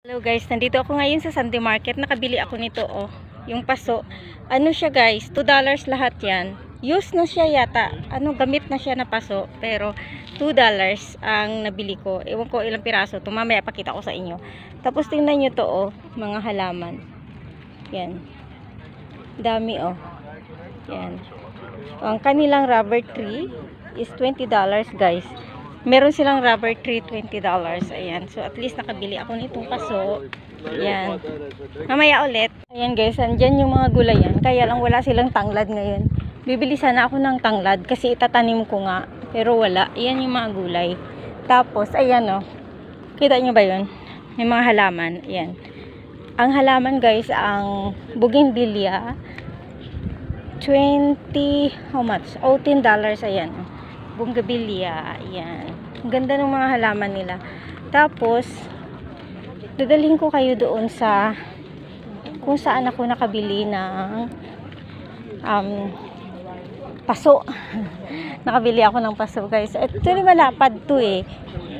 Hello guys, nandito ako ngayon sa Sunday Market. Nakabili ako nito, oh. Yung paso. Ano siya guys? $2 lahat yan. Use na siya yata. Gamit na siya na paso. Pero $2 ang nabili ko. Ewan ko ilang piraso. Ito mamaya pakita ko sa inyo. Tapos tingnan nyo to, oh. Mga halaman. Yan. Dami, oh. Yan. Ang kanilang rubber tree is $20 guys. Meron silang rubber tree, $20. Ayan. So, at least nakabili ako nitong paso. Ayan. Mamaya ulit. Ayan guys, andyan yung mga gulayan. Kaya lang wala silang tanglad ngayon. Bibili sana ako ng tanglad kasi itatanim ko nga. Pero wala. Ayan yung mga gulay. Tapos, ayan o. Kita nyo ba yun? May mga halaman. Ayan. Ang halaman guys, ang bougainvillea. How much? $18. Ayan o. Bougainvillea, ayan. Ang ganda ng mga halaman nila. Tapos, dadalhin ko kayo doon sa kung saan ako nakabili ng paso. Nakabili ako ng paso, guys. Actually, malapad to eh.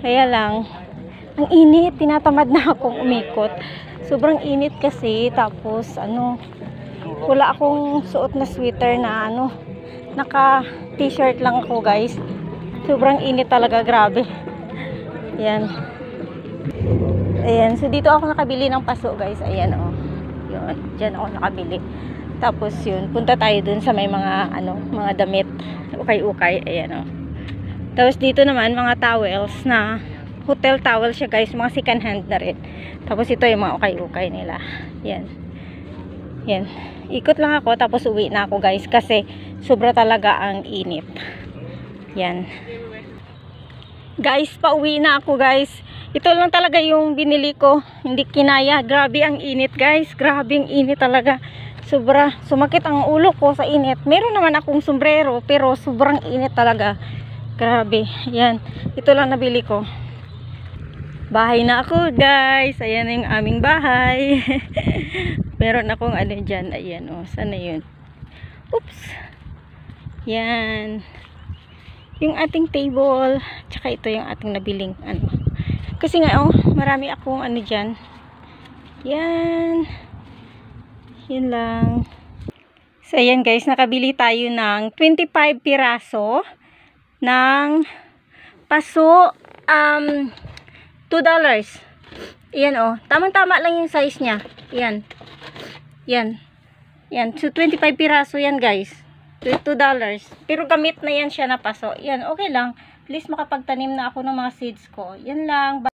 Kaya lang, ang init. Tinatamad na akong umikot. Sobrang init kasi. Tapos, wala akong suot na sweater na naka t-shirt lang ako guys. Sobrang init talaga, grabe. Ayan. Ayan, so dito ako nakabili ng paso guys. Ayan oh. Yun, diyan ako nakabili. Tapos yun, punta tayo dun sa may mga mga damit, ukay-ukay. Ayan oh. Tapos dito naman mga towels na hotel towel siya guys, mga second hand na rin. Tapos ito yung mga ukay-ukay nila. Ayan. Yan. Ikot lang ako tapos uwi na ako guys kasi sobra talaga ang init. Yan. Guys, pauwi na ako guys. Ito lang talaga yung binili ko. Hindi kinaya. Grabe ang init guys. Grabe ang init talaga. Sobra. Sumakit ang ulo ko sa init. Meron naman akong sombrero pero sobrang init talaga. Grabe. Yan. Ito lang nabili ko. Bahay na ako guys. Ayan yung aming bahay. Meron akong dyan. Ayan o. Sana yun. Oops. Yan. Yung ating table. Tsaka ito yung ating nabiling Kasi nga marami akong dyan. Yan. Yun lang. So ayan guys. Nakabili tayo ng 25 piraso ng paso. $2. Ayan o. Tamang-tama lang yung size niya. Ayan. Yan. Yan. So, 25 piraso yan, guys. $2. Pero gamit na yan siya na paso. Yan. Okay lang. At least makapagtanim na ako ng mga seeds ko. Yan lang.